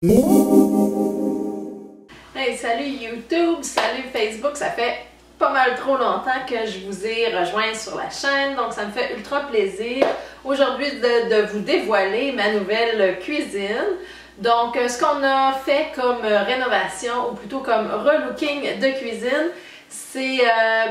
Hey, salut YouTube, salut Facebook, ça fait pas mal trop longtemps que je vous ai rejoint sur la chaîne, donc ça me fait ultra plaisir aujourd'hui de vous dévoiler ma nouvelle cuisine. Donc ce qu'on a fait comme rénovation, ou plutôt comme relooking de cuisine, c'est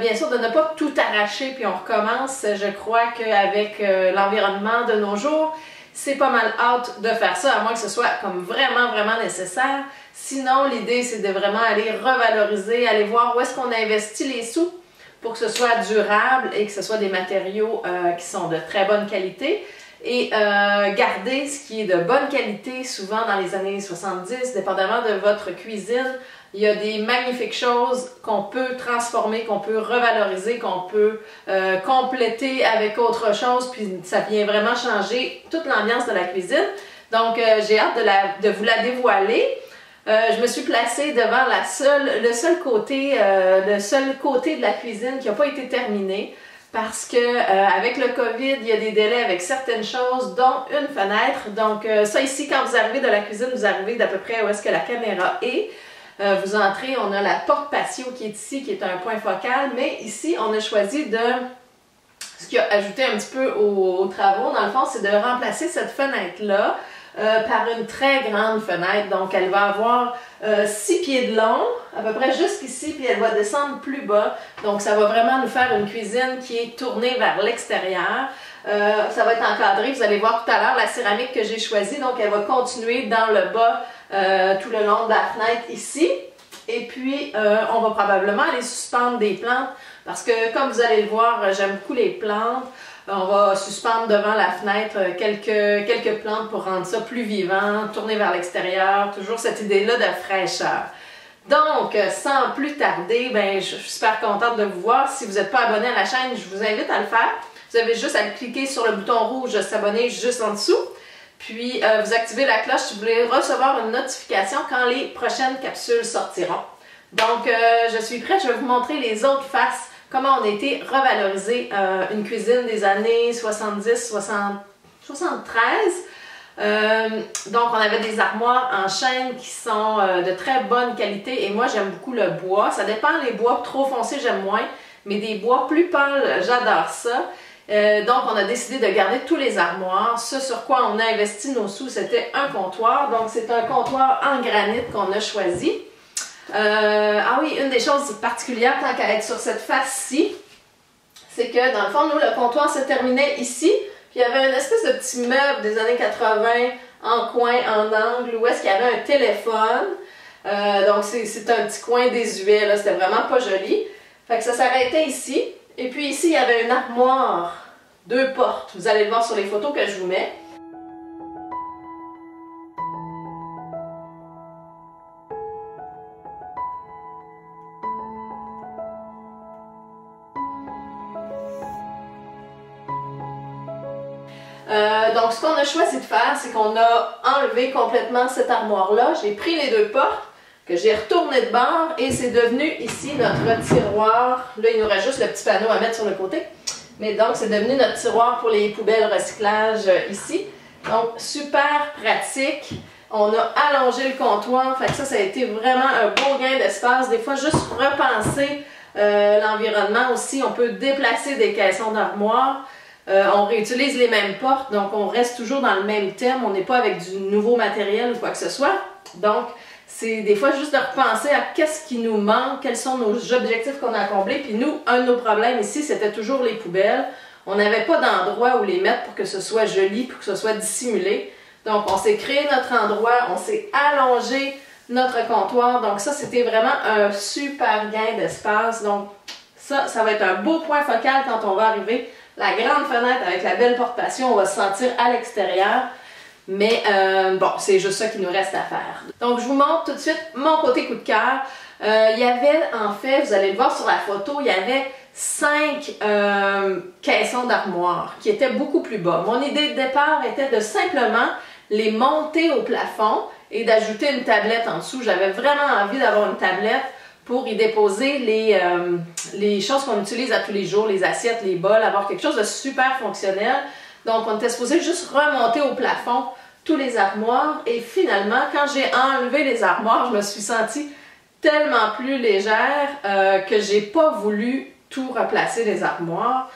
bien sûr de ne pas tout arracher puis on recommence. Je crois qu'avec l'environnement de nos jours, c'est pas mal out de faire ça, à moins que ce soit comme vraiment nécessaire. Sinon, l'idée, c'est de vraiment aller revaloriser, aller voir où est-ce qu'on investit les sous pour que ce soit durable et que ce soit des matériaux qui sont de très bonne qualité. Et garder ce qui est de bonne qualité, souvent dans les années 70, dépendamment de votre cuisine, il y a des magnifiques choses qu'on peut transformer, qu'on peut revaloriser, qu'on peut compléter avec autre chose, puis ça vient vraiment changer toute l'ambiance de la cuisine. Donc, j'ai hâte de vous la dévoiler. Je me suis placée devant le seul côté de la cuisine qui n'a pas été terminé. Parce que avec le COVID, il y a des délais avec certaines choses, dont une fenêtre. Donc ça ici, quand vous arrivez de la cuisine, vous arrivez d'à peu près où est-ce que la caméra est. Vous entrez, on a la porte patio qui est ici, qui est un point focal. Mais ici, on a choisi de... Ce qui a ajouté un petit peu aux travaux, dans le fond, c'est de remplacer cette fenêtre-là par une très grande fenêtre. Donc, elle va avoir 6 pieds de long, à peu près jusqu'ici, puis elle va descendre plus bas. Donc, ça va vraiment nous faire une cuisine qui est tournée vers l'extérieur. Ça va être encadré. Vous allez voir tout à l'heure la céramique que j'ai choisie. Donc, elle va continuer dans le bas tout le long de la fenêtre ici. Et puis, on va probablement aller suspendre des plantes parce que, comme vous allez le voir, j'aime beaucoup les plantes. On va suspendre devant la fenêtre quelques plantes pour rendre ça plus vivant, tourner vers l'extérieur, toujours cette idée-là de fraîcheur. Donc, sans plus tarder, ben, je suis super contente de vous voir. Si vous n'êtes pas abonné à la chaîne, je vous invite à le faire. Vous avez juste à cliquer sur le bouton rouge de s'abonner juste en dessous. Puis, vous activez la cloche si vous voulez recevoir une notification quand les prochaines capsules sortiront. Donc, je suis prête. Je vais vous montrer les autres faces. Comment on a été revalorisé une cuisine des années 70, 73. Donc, on avait des armoires en chêne qui sont de très bonne qualité et moi, j'aime beaucoup le bois. Ça dépend, les bois trop foncés, j'aime moins, mais des bois plus pâles, j'adore ça. Donc, on a décidé de garder tous les armoires. Ce sur quoi on a investi nos sous, c'était un comptoir. Donc, c'est un comptoir en granit qu'on a choisi. Ah oui, une des choses particulières tant qu'à être sur cette face-ci, c'est que dans le fond, nous, le comptoir se terminait ici, puis il y avait une espèce de petit meuble des années 80 en coin, en angle, où est-ce qu'il y avait un téléphone. Donc c'est un petit coin désuet, là, c'était vraiment pas joli. Fait que ça s'arrêtait ici, et puis ici, il y avait une armoire, 2 portes. Vous allez le voir sur les photos que je vous mets. Donc, ce qu'on a choisi de faire, c'est qu'on a enlevé complètement cette armoire-là. J'ai pris les 2 portes, que j'ai retourné de bord, et c'est devenu ici notre tiroir. Là, il nous reste juste le petit panneau à mettre sur le côté. Mais donc, c'est devenu notre tiroir pour les poubelles recyclage ici. Donc, super pratique. On a allongé le comptoir. Fait que ça a été vraiment un beau gain d'espace. Des fois, juste repenser l'environnement aussi. On peut déplacer des caissons d'armoire. On réutilise les mêmes portes, donc on reste toujours dans le même thème, on n'est pas avec du nouveau matériel ou quoi que ce soit. Donc, c'est des fois juste de repenser à qu'est-ce qui nous manque, quels sont nos objectifs qu'on a accomplis. Puis nous, un de nos problèmes ici, c'était toujours les poubelles. On n'avait pas d'endroit où les mettre pour que ce soit joli, pour que ce soit dissimulé. Donc, on s'est créé notre endroit, on s'est allongé notre comptoir. Donc ça, c'était vraiment un super gain d'espace. Donc ça va être un beau point focal quand on va arriver. La grande fenêtre avec la belle porte patio, on va se sentir à l'extérieur. Mais bon, c'est juste ça qu'il nous reste à faire. Donc, je vous montre tout de suite mon côté coup de cœur. Il y avait, en fait, vous allez le voir sur la photo, il y avait 5 caissons d'armoire qui étaient beaucoup plus bas. Mon idée de départ était de simplement les monter au plafond et d'ajouter une tablette en dessous. J'avais vraiment envie d'avoir une tablette pour y déposer les choses qu'on utilise à tous les jours, les assiettes, les bols, avoir quelque chose de super fonctionnel. Donc, on était supposé juste remonter au plafond tous les armoires et finalement, quand j'ai enlevé les armoires, je me suis sentie tellement plus légère que j'ai pas voulu tout replacer les armoires.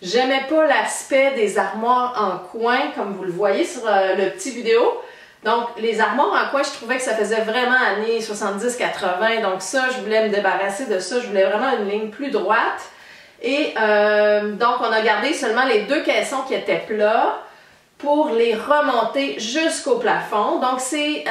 J'aimais pas l'aspect des armoires en coin, comme vous le voyez sur le petit vidéo. Donc, les armoires en coin, je trouvais que ça faisait vraiment années 70-80. Donc ça, je voulais me débarrasser de ça. Je voulais vraiment une ligne plus droite. Et donc, on a gardé seulement les deux caissons qui étaient plats pour les remonter jusqu'au plafond. Donc, ces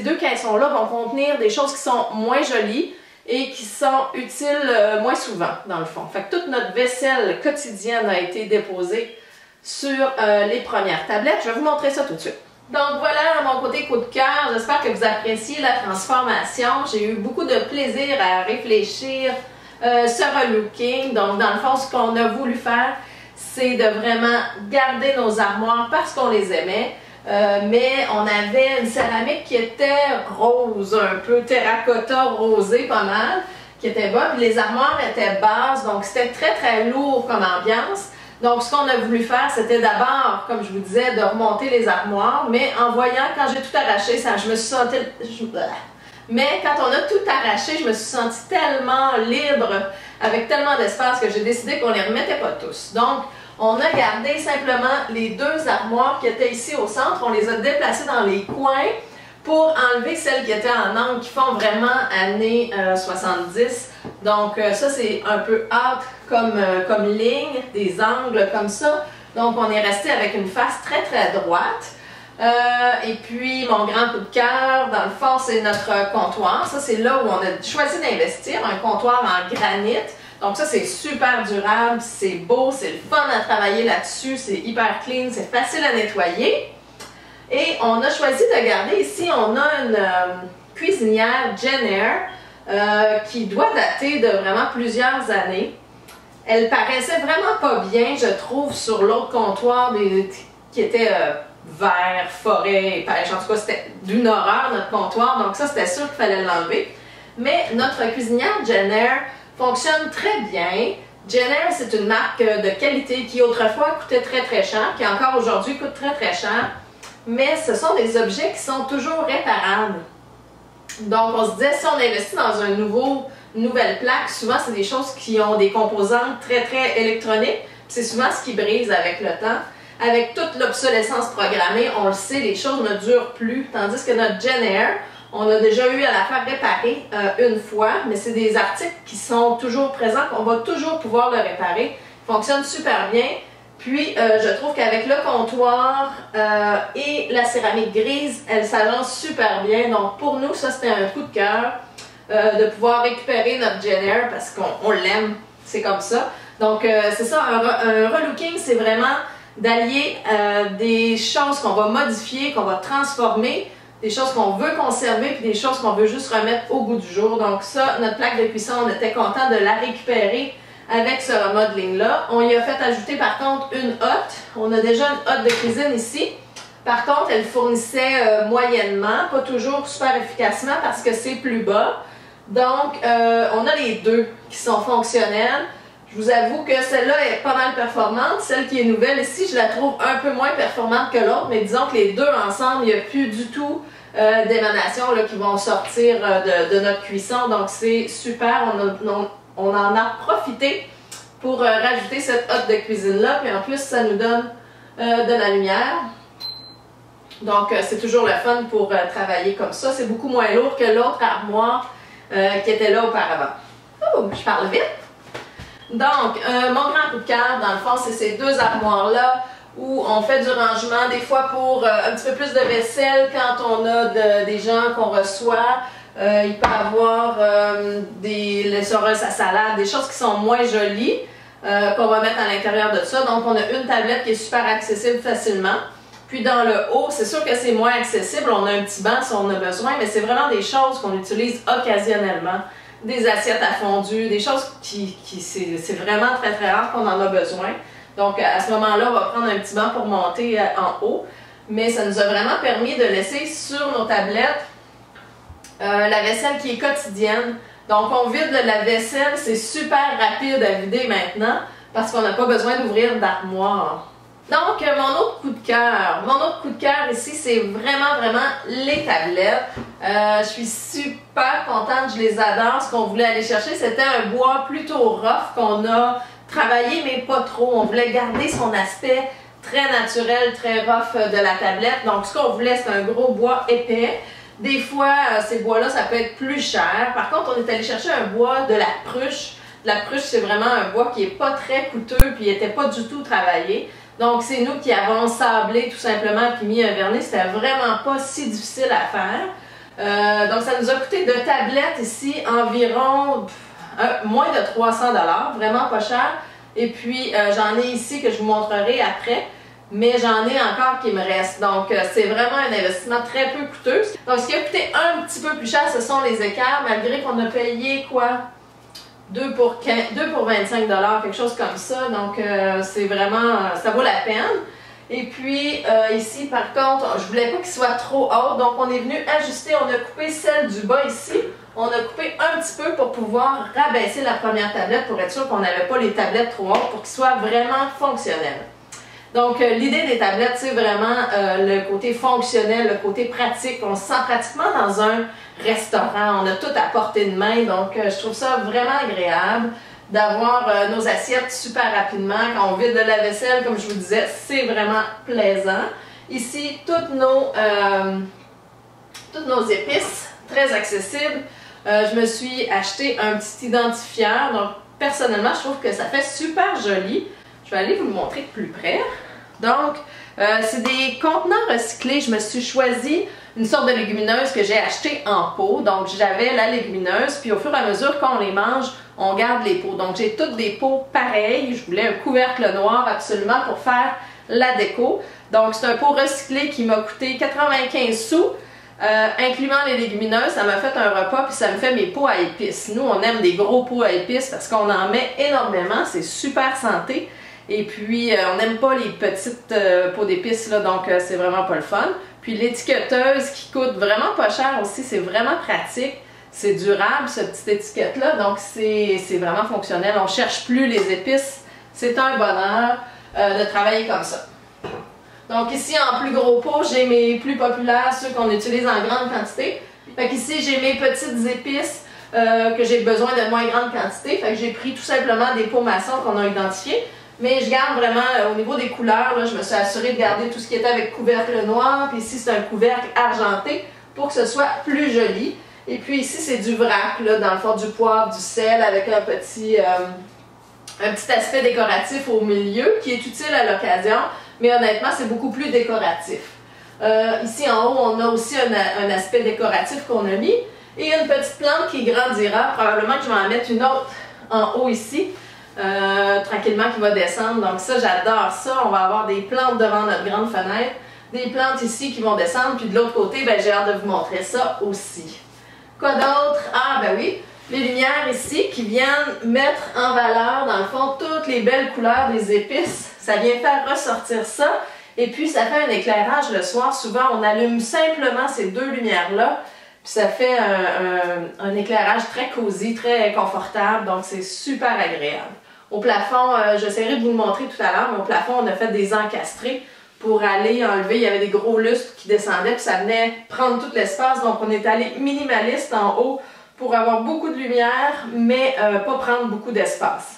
deux caissons-là vont contenir des choses qui sont moins jolies et qui sont utiles moins souvent, dans le fond. Fait que toute notre vaisselle quotidienne a été déposée sur les premières tablettes. Je vais vous montrer ça tout de suite. Donc voilà mon côté coup de cœur. J'espère que vous appréciez la transformation. J'ai eu beaucoup de plaisir à réfléchir ce relooking. Donc dans le fond, ce qu'on a voulu faire, c'est de vraiment garder nos armoires parce qu'on les aimait. Mais on avait une céramique qui était rose, un peu terracotta rosé pas mal, qui était bonne. Puis les armoires étaient basses, donc c'était très très lourd comme ambiance. Donc ce qu'on a voulu faire, c'était d'abord, comme je vous disais, de remonter les armoires. Mais en voyant, quand j'ai tout arraché, je me suis sentie... Mais quand on a tout arraché, je me suis sentie tellement libre, avec tellement d'espace que j'ai décidé qu'on ne les remettait pas tous. Donc, on a gardé simplement les deux armoires qui étaient ici au centre. On les a déplacées dans les coins pour enlever celles qui étaient en angle, qui font vraiment années 70. Donc, ça, c'est un peu out comme ligne, des angles comme ça. Donc, on est resté avec une face très, très droite. Et puis, mon grand coup de cœur, dans le fond, c'est notre comptoir. Ça, c'est là où on a choisi d'investir, un comptoir en granit. Donc ça, c'est super durable, c'est beau, c'est le fun à travailler là-dessus, c'est hyper clean, c'est facile à nettoyer. Et on a choisi de garder ici, on a une cuisinière Jenner qui doit dater de vraiment plusieurs années. Elle paraissait vraiment pas bien, je trouve, sur l'autre comptoir qui était vert, forêt et pêche. En tout cas, c'était d'une horreur notre comptoir, donc ça, c'était sûr qu'il fallait l'enlever. Mais notre cuisinière Jenner fonctionne très bien. Jenner, c'est une marque de qualité qui autrefois coûtait très très cher, qui encore aujourd'hui coûte très très cher, mais ce sont des objets qui sont toujours réparables. Donc on se disait, si on investit dans une nouvelle plaque, souvent c'est des choses qui ont des composantes très très électroniques, c'est souvent ce qui brise avec le temps. Avec toute l'obsolescence programmée, on le sait, les choses ne durent plus, tandis que notre Jenner, on a déjà eu à la faire réparer une fois, mais c'est des articles qui sont toujours présents, qu'on va toujours pouvoir le réparer. Il fonctionne super bien. Puis, je trouve qu'avec le comptoir et la céramique grise, elle s'agence super bien. Donc, pour nous, ça, c'était un coup de cœur de pouvoir récupérer notre Jenner parce qu'on l'aime. C'est comme ça. Donc, c'est ça, un relooking, c'est vraiment d'allier des choses qu'on va modifier, qu'on va transformer, des choses qu'on veut conserver, puis des choses qu'on veut juste remettre au goût du jour. Donc ça, notre plaque de cuisson, on était content de la récupérer avec ce remodeling-là. On y a fait ajouter par contre une hotte. On a déjà une hotte de cuisine ici. Par contre, elle fournissait moyennement, pas toujours super efficacement parce que c'est plus bas. Donc, on a les deux qui sont fonctionnelles. Je vous avoue que celle-là est pas mal performante. Celle qui est nouvelle ici, je la trouve un peu moins performante que l'autre, mais disons que les deux ensemble, il n'y a plus du tout d'émanations qui vont sortir de notre cuisson. Donc c'est super, on en a profité pour rajouter cette hotte de cuisine-là. Puis en plus, ça nous donne de la lumière. Donc c'est toujours le fun pour travailler comme ça. C'est beaucoup moins lourd que l'autre armoire qui était là auparavant. Oh, je parle vite! Donc, mon grand coup de cœur, dans le fond, c'est ces deux armoires-là où on fait du rangement, des fois pour un petit peu plus de vaisselle quand on a des gens qu'on reçoit. Il peut y avoir des soreuses à salade, des choses qui sont moins jolies qu'on va mettre à l'intérieur de ça. Donc, on a une tablette qui est super accessible facilement. Puis dans le haut, c'est sûr que c'est moins accessible. On a un petit banc si on a besoin, mais c'est vraiment des choses qu'on utilise occasionnellement. Des assiettes à fondu, des choses qui c'est vraiment très très rare qu'on en a besoin. Donc à ce moment-là, on va prendre un petit banc pour monter en haut. Mais ça nous a vraiment permis de laisser sur nos tablettes la vaisselle qui est quotidienne. Donc on vide la vaisselle, c'est super rapide à vider maintenant parce qu'on n'a pas besoin d'ouvrir d'armoire. Donc, mon autre coup de cœur. Mon autre coup de cœur ici, c'est vraiment les tablettes. Je suis super contente, je les adore. Ce qu'on voulait aller chercher, c'était un bois plutôt rough qu'on a travaillé, mais pas trop. On voulait garder son aspect très naturel, très rough de la tablette. Donc, ce qu'on voulait, c'est un gros bois épais. Des fois, ces bois-là, ça peut être plus cher. Par contre, on est allé chercher un bois de la pruche. La pruche, c'est vraiment un bois qui n'est pas très coûteux, puis il n'était pas du tout travaillé. Donc, c'est nous qui avons sablé tout simplement, puis mis un vernis. C'était vraiment pas si difficile à faire. Donc, ça nous a coûté de tablettes ici environ moins de 300 $, vraiment pas cher. Et puis, j'en ai ici que je vous montrerai après, mais j'en ai encore qui me restent. Donc, c'est vraiment un investissement très peu coûteux. Donc, ce qui a coûté un petit peu plus cher, ce sont les équerres, malgré qu'on a payé quoi? 2 pour 25 $, quelque chose comme ça. Donc, c'est vraiment, ça vaut la peine. Et puis, ici, par contre, je voulais pas qu'il soit trop haut. Donc, on est venu ajuster. On a coupé celle du bas ici. On a coupé un petit peu pour pouvoir rabaisser la première tablette pour être sûr qu'on n'avait pas les tablettes trop hautes pour qu'ils soient vraiment fonctionnels. Donc, l'idée des tablettes, c'est vraiment le côté fonctionnel, le côté pratique. On se sent pratiquement dans un restaurant. On a tout à portée de main. Donc, je trouve ça vraiment agréable d'avoir nos assiettes super rapidement. Quand on vide de la vaisselle, comme je vous disais, c'est vraiment plaisant. Ici, toutes nos épices, très accessibles. Je me suis acheté un petit identifieur. Donc, personnellement, je trouve que ça fait super joli. Je vais aller vous le montrer de plus près. Donc, c'est des contenants recyclés. Je me suis choisi une sorte de légumineuse que j'ai achetée en pot. Donc, j'avais la légumineuse, puis au fur et à mesure qu'on les mange, on garde les pots. Donc, j'ai toutes des pots pareils. Je voulais un couvercle noir absolument pour faire la déco. Donc, c'est un pot recyclé qui m'a coûté 95 sous. Incluant les légumineuses, ça m'a fait un repas puis ça me fait mes pots à épices. Nous, on aime des gros pots à épices parce qu'on en met énormément. C'est super santé. Et puis, on n'aime pas les petites pots d'épices, là, donc c'est vraiment pas le fun. Puis l'étiqueteuse qui coûte vraiment pas cher aussi, c'est vraiment pratique. C'est durable, cette petite étiquette-là, donc c'est vraiment fonctionnel. On ne cherche plus les épices. C'est un bonheur de travailler comme ça. Donc ici, en plus gros pot, j'ai mes plus populaires, ceux qu'on utilise en grande quantité. Fait qu'ici, j'ai mes petites épices que j'ai besoin de moins grande quantité. Fait que j'ai pris tout simplement des pots maçons qu'on a identifiés. Mais je garde vraiment, au niveau des couleurs, là, je me suis assurée de garder tout ce qui était avec couvercle noir. Puis ici, c'est un couvercle argenté pour que ce soit plus joli. Et puis ici, c'est du vrac, là, dans le fond, du poivre, du sel, avec un petit aspect décoratif au milieu qui est utile à l'occasion. Mais honnêtement, c'est beaucoup plus décoratif. Ici, en haut, on a aussi un aspect décoratif qu'on a mis. Et une petite plante qui grandira. Probablement que je vais en mettre une autre en haut ici. Tranquillement qui va descendre. Donc ça, j'adore ça. On va avoir des plantes devant notre grande fenêtre. Des plantes ici qui vont descendre. Puis de l'autre côté, ben, j'ai hâte de vous montrer ça aussi. Quoi d'autre? Ah ben oui, les lumières ici qui viennent mettre en valeur, dans le fond, toutes les belles couleurs des épices. Ça vient faire ressortir ça. Et puis ça fait un éclairage le soir. Souvent, on allume simplement ces deux lumières-là. Puis ça fait un éclairage très cosy, très confortable. Donc c'est super agréable. Au plafond, j'essaierai de vous le montrer tout à l'heure, mais au plafond, on a fait des encastrés pour aller enlever. Il y avait des gros lustres qui descendaient, puis ça venait prendre tout l'espace. Donc, on est allé minimaliste en haut pour avoir beaucoup de lumière, mais pas prendre beaucoup d'espace.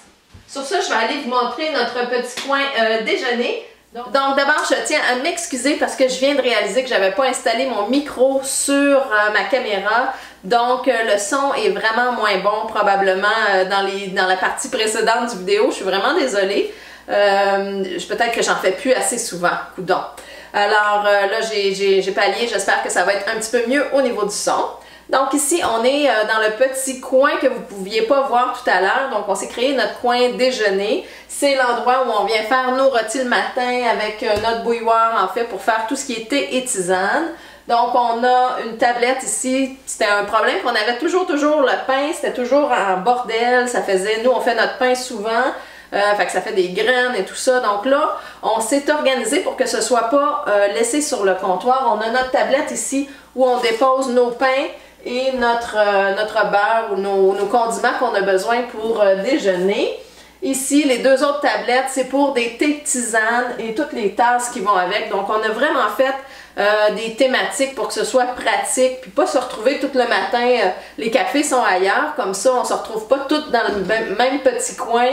Sur ça, je vais aller vous montrer notre petit coin déjeuner. Donc d'abord, je tiens à m'excuser parce que je viens de réaliser que je n'avais pas installé mon micro sur ma caméra. Donc, le son est vraiment moins bon probablement dans la partie précédente du vidéo. Je suis vraiment désolée. Peut-être que j'en fais plus assez souvent, coudonc. Alors là, j'ai pallié. J'espère que ça va être un petit peu mieux au niveau du son. Donc ici, on est dans le petit coin que vous ne pouviez pas voir tout à l'heure. Donc on s'est créé notre coin déjeuner. C'est l'endroit où on vient faire nos rôtis le matin avec notre bouilloire en fait pour faire tout ce qui est thé et tisane. Donc on a une tablette ici. C'était un problème qu'on avait toujours le pain. C'était toujours en bordel. Ça faisait, nous on fait notre pain souvent. Fait que ça fait des graines et tout ça. Donc là, on s'est organisé pour que ce soit pas laissé sur le comptoir. On a notre tablette ici où on dépose nos pains et notre beurre ou nos condiments qu'on a besoin pour déjeuner. Ici, les deux autres tablettes, c'est pour des thés tisanes et toutes les tasses qui vont avec. Donc, on a vraiment fait des thématiques pour que ce soit pratique, puis pas se retrouver tout le matin, les cafés sont ailleurs, comme ça on se retrouve pas toutes dans le même petit coin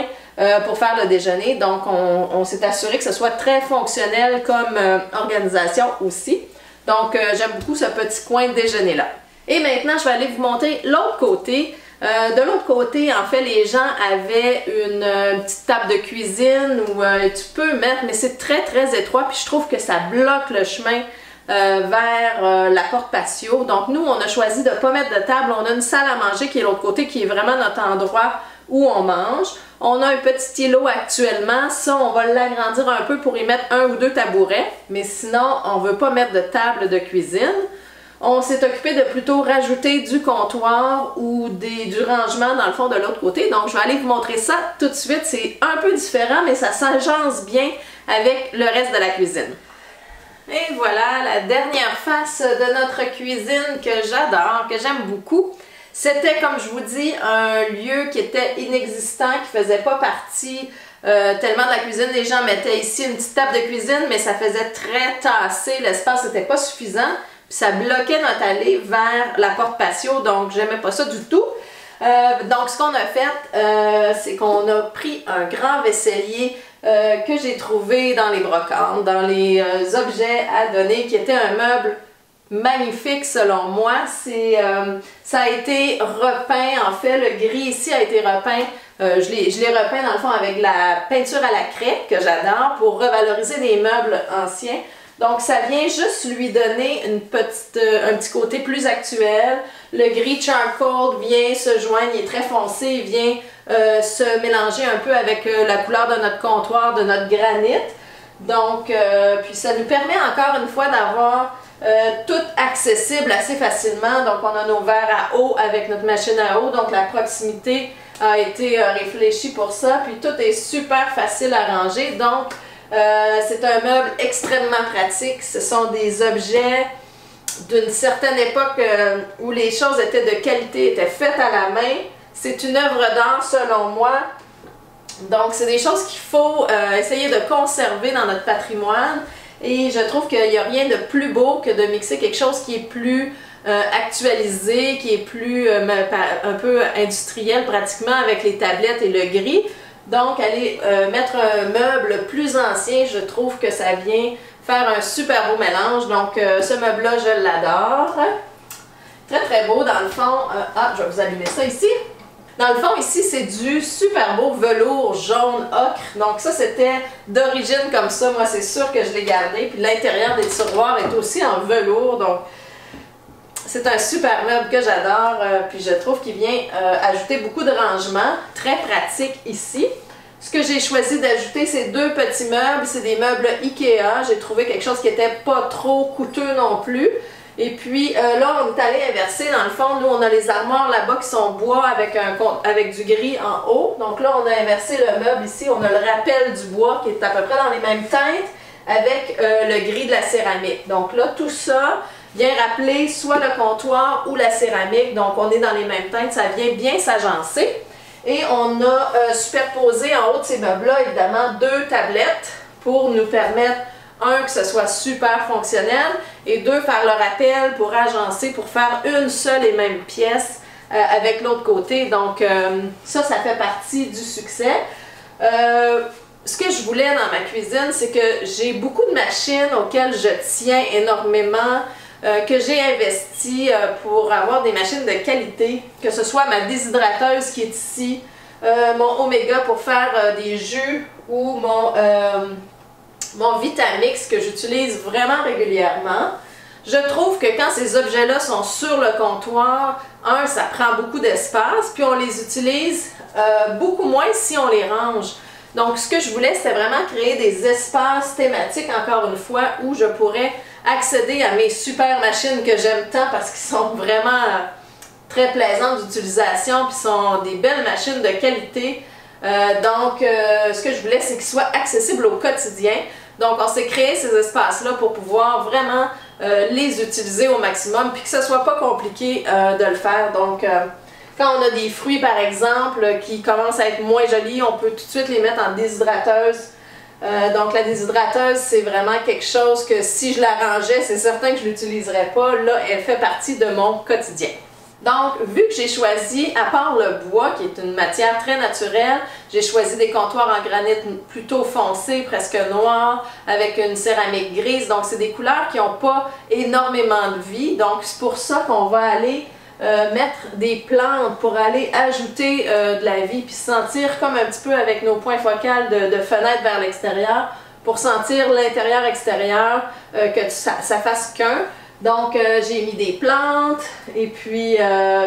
pour faire le déjeuner. Donc on s'est assuré que ce soit très fonctionnel comme organisation aussi. Donc j'aime beaucoup ce petit coin de déjeuner là. Et maintenant je vais aller vous montrer l'autre côté. De l'autre côté, en fait, les gens avaient une petite table de cuisine où tu peux mettre, mais c'est très étroit, puis je trouve que ça bloque le chemin vers la porte patio. Donc nous, on a choisi de ne pas mettre de table. On a une salle à manger qui est l'autre côté, qui est vraiment notre endroit où on mange. On a un petit îlot actuellement. Ça, on va l'agrandir un peu pour y mettre 1 ou 2 tabourets. Mais sinon, on ne veut pas mettre de table de cuisine. On s'est occupé de plutôt rajouter du comptoir ou du rangement dans le fond de l'autre côté. Donc, je vais aller vous montrer ça tout de suite. C'est un peu différent, mais ça s'agence bien avec le reste de la cuisine. Et voilà la dernière face de notre cuisine que j'adore, que j'aime beaucoup. C'était, comme je vous dis, un lieu qui était inexistant, qui faisait pas partie tellement de la cuisine. Les gens mettaient ici une petite table de cuisine, mais ça faisait très tassé, l'espace n'était pas suffisant. Puis ça bloquait notre allée vers la porte patio, donc j'aimais pas ça du tout. Donc ce qu'on a fait, c'est qu'on a pris un grand vaisselier que j'ai trouvé dans les brocantes, dans les objets à donner, qui était un meuble magnifique selon moi. Ça a été repeint, en fait, le gris ici a été repeint. Je l'ai repeint dans le fond avec la peinture à la craie, que j'adore, pour revaloriser des meubles anciens. Donc ça vient juste lui donner un petit côté plus actuel. Le gris charcoal vient se joindre, il est très foncé, il vient se mélanger un peu avec la couleur de notre comptoir, de notre granit. Donc, puis ça nous permet encore une fois d'avoir tout accessible assez facilement. Donc on a nos verres à eau avec notre machine à eau, donc la proximité a été réfléchie pour ça. Puis tout est super facile à ranger. Donc c'est un meuble extrêmement pratique. Ce sont des objets d'une certaine époque où les choses étaient de qualité, étaient faites à la main. C'est une œuvre d'art selon moi. Donc c'est des choses qu'il faut essayer de conserver dans notre patrimoine. Et je trouve qu'il n'y a rien de plus beau que de mixer quelque chose qui est plus actualisé, qui est plus un peu industriel pratiquement avec les tablettes et le gris. Donc, aller mettre un meuble plus ancien, je trouve que ça vient faire un super beau mélange. Donc, ce meuble-là, je l'adore. Très beau. Dans le fond, je vais vous allumer ça ici. Dans le fond, ici, c'est du super beau velours jaune ocre. Donc, ça, c'était d'origine comme ça. Moi, c'est sûr que je l'ai gardé. Puis, l'intérieur des tiroirs est aussi en velours. Donc, c'est un super meuble que j'adore, puis je trouve qu'il vient ajouter beaucoup de rangement, très pratique ici. Ce que j'ai choisi d'ajouter, c'est 2 petits meubles, c'est des meubles Ikea. J'ai trouvé quelque chose qui n'était pas trop coûteux non plus. Et puis là, on est allé inverser. Dans le fond, nous, on a les armoires là-bas qui sont bois avec du gris en haut. Donc là, on a inversé le meuble ici. On a le rappel du bois qui est à peu près dans les mêmes teintes avec le gris de la céramique. Donc là, tout ça vient rappeler soit le comptoir ou la céramique, donc on est dans les mêmes teintes, ça vient bien s'agencer. Et on a superposé en haut de ces meubles-là, évidemment, 2 tablettes pour nous permettre, que ce soit super fonctionnel, et 2, faire le rappel pour agencer, pour faire une seule et même pièce avec l'autre côté. Donc ça fait partie du succès. Ce que je voulais dans ma cuisine, c'est que j'ai beaucoup de machines auxquelles je tiens énormément, que j'ai investi pour avoir des machines de qualité, que ce soit ma déshydrateuse qui est ici, mon Omega pour faire des jus ou mon Vitamix que j'utilise vraiment régulièrement. Je trouve que quand ces objets-là sont sur le comptoir, ça prend beaucoup d'espace, puis on les utilise beaucoup moins si on les range. Donc ce que je voulais, c'était vraiment créer des espaces thématiques, encore une fois, où je pourrais accéder à mes super machines que j'aime tant parce qu'ils sont vraiment très plaisantes d'utilisation, puis sont des belles machines de qualité. Ce que je voulais, c'est qu'ils soient accessibles au quotidien. Donc on s'est créé ces espaces-là pour pouvoir vraiment les utiliser au maximum, puis que ce soit pas compliqué de le faire. Donc Quand on a des fruits, par exemple, qui commencent à être moins jolis, on peut tout de suite les mettre en déshydrateuse. Donc la déshydrateuse, c'est vraiment quelque chose que si je la rangeais, c'est certain que je ne l'utiliserais pas. Là, elle fait partie de mon quotidien. Donc, vu que j'ai choisi, à part le bois, qui est une matière très naturelle, j'ai choisi des comptoirs en granit plutôt foncé, presque noir, avec une céramique grise. Donc, c'est des couleurs qui n'ont pas énormément de vie. Donc, c'est pour ça qu'on va aller mettre des plantes pour aller ajouter de la vie, puis sentir comme un petit peu avec nos points focaux de fenêtre vers l'extérieur, pour sentir l'intérieur-extérieur, que ça fasse qu'un. Donc, j'ai mis des plantes, et puis,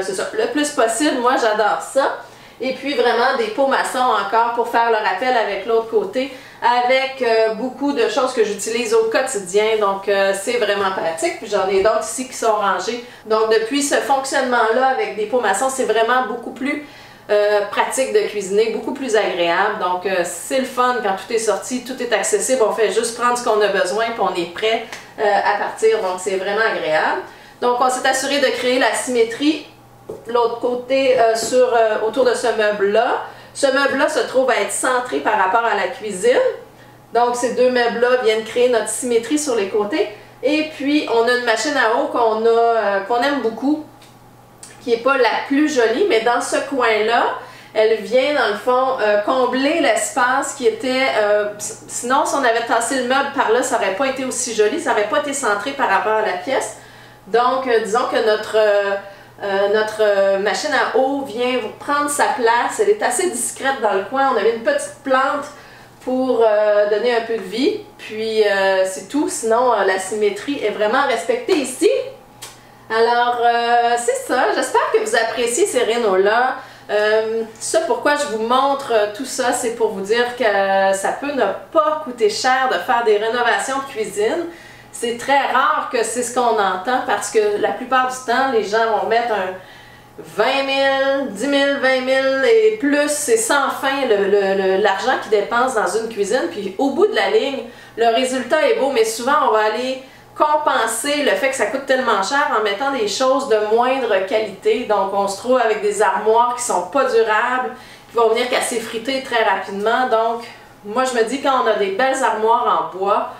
c'est ça, le plus possible, moi j'adore ça. Et puis vraiment des pots maçons encore pour faire le rappel avec l'autre côté, avec beaucoup de choses que j'utilise au quotidien, donc c'est vraiment pratique. Puis j'en ai d'autres ici qui sont rangés. Donc depuis ce fonctionnement-là avec des pots maçons, c'est vraiment beaucoup plus pratique de cuisiner, beaucoup plus agréable. Donc c'est le fun quand tout est sorti, tout est accessible, on fait juste prendre ce qu'on a besoin puis on est prêt à partir, donc c'est vraiment agréable. Donc on s'est assuré de créer la symétrie l'autre côté autour de ce meuble-là. Ce meuble-là se trouve à être centré par rapport à la cuisine. Donc ces deux meubles-là viennent créer notre symétrie sur les côtés. Et puis on a une machine à eau qu'on aime beaucoup, qui n'est pas la plus jolie, mais dans ce coin-là, elle vient dans le fond combler l'espace qui était... sinon, si on avait tassé le meuble par là, ça n'aurait pas été aussi joli, ça n'aurait pas été centré par rapport à la pièce. Donc, disons que notre machine à eau vient prendre sa place. Elle est assez discrète dans le coin. On avait une petite plante pour donner un peu de vie. Puis, c'est tout. Sinon, la symétrie est vraiment respectée ici. Alors, c'est ça. J'espère que vous appréciez ces rénaux-là. Ça, pourquoi je vous montre tout ça, c'est pour vous dire que ça peut ne pas coûter cher de faire des rénovations de cuisine. C'est très rare que c'est ce qu'on entend parce que la plupart du temps, les gens vont mettre un 20 000, 10 000, 20 000 et plus. C'est sans fin l'argent qu'ils dépensent dans une cuisine. Puis au bout de la ligne, le résultat est beau, mais souvent on va aller compenser le fait que ça coûte tellement cher en mettant des choses de moindre qualité. Donc on se trouve avec des armoires qui sont pas durables, qui vont venir casser friter très rapidement. Donc moi je me dis quand on a des belles armoires en bois,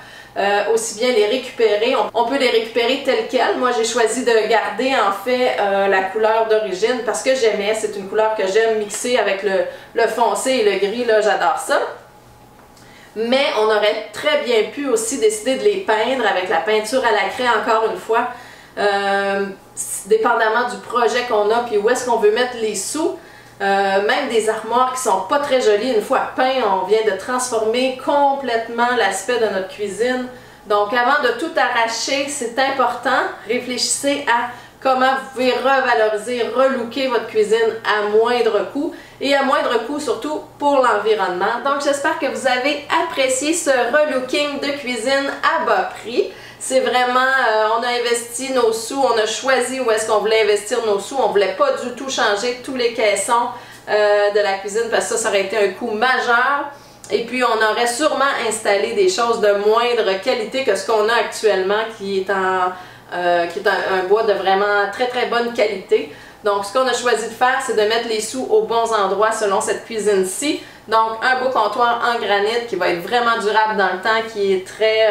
aussi bien les récupérer, on peut les récupérer telles quelles. Moi j'ai choisi de garder en fait la couleur d'origine parce que j'aimais, c'est une couleur que j'aime mixer avec le foncé et le gris, là j'adore ça. Mais on aurait très bien pu aussi décider de les peindre avec la peinture à la craie encore une fois, dépendamment du projet qu'on a puis où est-ce qu'on veut mettre les sous. Même des armoires qui sont pas très jolies, une fois peintes, on vient de transformer complètement l'aspect de notre cuisine. Donc avant de tout arracher, c'est important, réfléchissez à comment vous pouvez revaloriser, relooker votre cuisine à moindre coût et à moindre coût surtout pour l'environnement. Donc j'espère que vous avez apprécié ce relooking de cuisine à bas prix. C'est vraiment, on a investi nos sous, on a choisi où est-ce qu'on voulait investir nos sous. On ne voulait pas du tout changer tous les caissons de la cuisine parce que ça aurait été un coût majeur. Et puis on aurait sûrement installé des choses de moindre qualité que ce qu'on a actuellement qui est un bois de vraiment très très bonne qualité. Donc ce qu'on a choisi de faire, c'est de mettre les sous aux bons endroits selon cette cuisine-ci. Donc un beau comptoir en granit qui va être vraiment durable dans le temps, qui est très...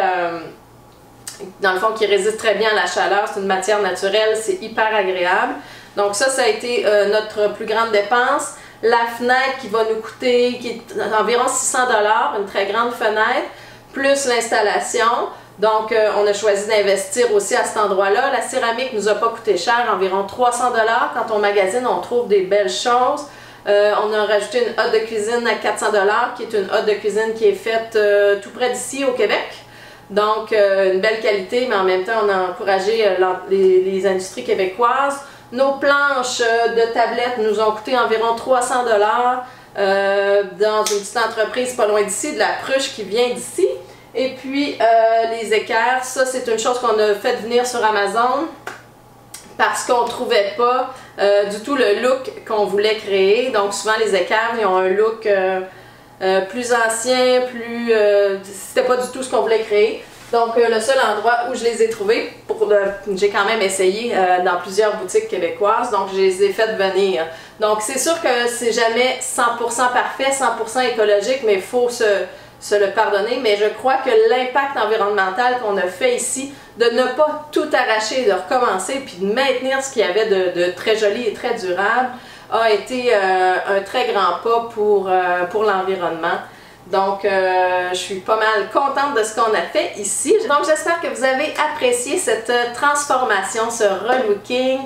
dans le fond, qui résiste très bien à la chaleur. C'est une matière naturelle, c'est hyper agréable. Donc ça a été notre plus grande dépense. La fenêtre qui va nous coûter, qui est environ 600 $, une très grande fenêtre, plus l'installation. Donc on a choisi d'investir aussi à cet endroit-là. La céramique nous a pas coûté cher, environ 300 $. Quand on magasine, on trouve des belles choses. On a rajouté une hotte de cuisine à 400 $, qui est une hotte de cuisine qui est faite tout près d'ici au Québec. Donc, une belle qualité, mais en même temps, on a encouragé les industries québécoises. Nos planches de tablettes nous ont coûté environ 300 $. Dans une petite entreprise pas loin d'ici, de la Pruche qui vient d'ici. Et puis, les équerres, ça c'est une chose qu'on a fait venir sur Amazon parce qu'on ne trouvait pas du tout le look qu'on voulait créer. Donc, souvent, les équerres, ils ont un look... plus ancien, c'était pas du tout ce qu'on voulait créer. Donc le seul endroit où je les ai trouvés, j'ai quand même essayé dans plusieurs boutiques québécoises, donc je les ai fait venir. Donc c'est sûr que c'est jamais 100% parfait, 100% écologique, mais il faut se le pardonner. Mais je crois que l'impact environnemental qu'on a fait ici, de ne pas tout arracher, de recommencer, puis de maintenir ce qu'il y avait de très joli et très durable, a été un très grand pas pour l'environnement. Donc, je suis pas mal contente de ce qu'on a fait ici. Donc, j'espère que vous avez apprécié cette transformation, ce relooking.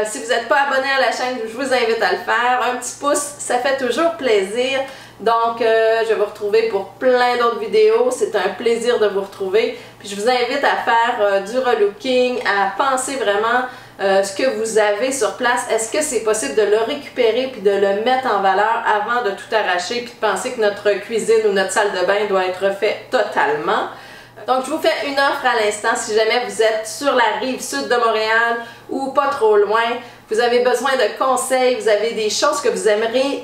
Si vous n'êtes pas abonné à la chaîne, je vous invite à le faire. Un petit pouce, ça fait toujours plaisir. Donc, je vais vous retrouver pour plein d'autres vidéos. C'est un plaisir de vous retrouver. Puis, je vous invite à faire du relooking, à penser vraiment ce que vous avez sur place. Est-ce que c'est possible de le récupérer puis de le mettre en valeur avant de tout arracher puis de penser que notre cuisine ou notre salle de bain doit être faite totalement? Donc, je vous fais une offre à l'instant si jamais vous êtes sur la rive sud de Montréal ou pas trop loin. Vous avez besoin de conseils, vous avez des choses que vous aimeriez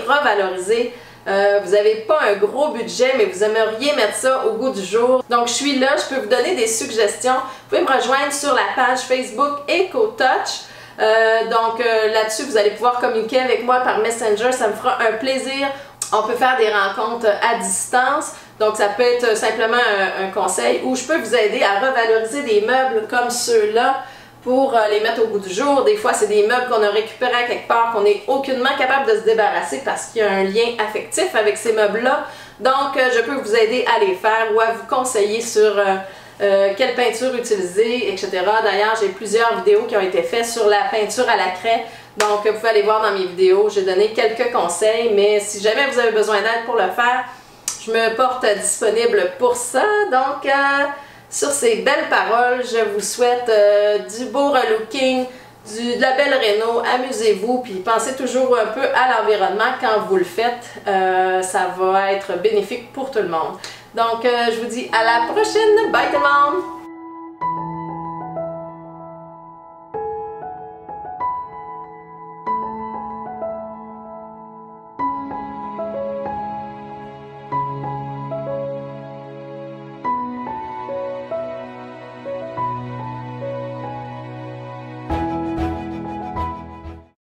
revaloriser. Vous n'avez pas un gros budget, mais vous aimeriez mettre ça au goût du jour. Donc, je suis là, je peux vous donner des suggestions. Vous pouvez me rejoindre sur la page Facebook EcoTouch. Là-dessus, vous allez pouvoir communiquer avec moi par Messenger, ça me fera un plaisir. On peut faire des rencontres à distance. Donc, ça peut être simplement un conseil où je peux vous aider à revaloriser des meubles comme ceux-là pour les mettre au goût du jour. Des fois, c'est des meubles qu'on a récupérés à quelque part, qu'on n'est aucunement capable de se débarrasser parce qu'il y a un lien affectif avec ces meubles-là. Donc, je peux vous aider à les faire ou à vous conseiller sur quelle peinture utiliser, etc. D'ailleurs, j'ai plusieurs vidéos qui ont été faites sur la peinture à la craie. Donc, vous pouvez aller voir dans mes vidéos. J'ai donné quelques conseils, mais si jamais vous avez besoin d'aide pour le faire, je me porte disponible pour ça. Donc, sur ces belles paroles, je vous souhaite du beau relooking, de la belle réno. Amusez-vous, puis pensez toujours un peu à l'environnement quand vous le faites. Ça va être bénéfique pour tout le monde. Donc, je vous dis à la prochaine. Bye tout le monde!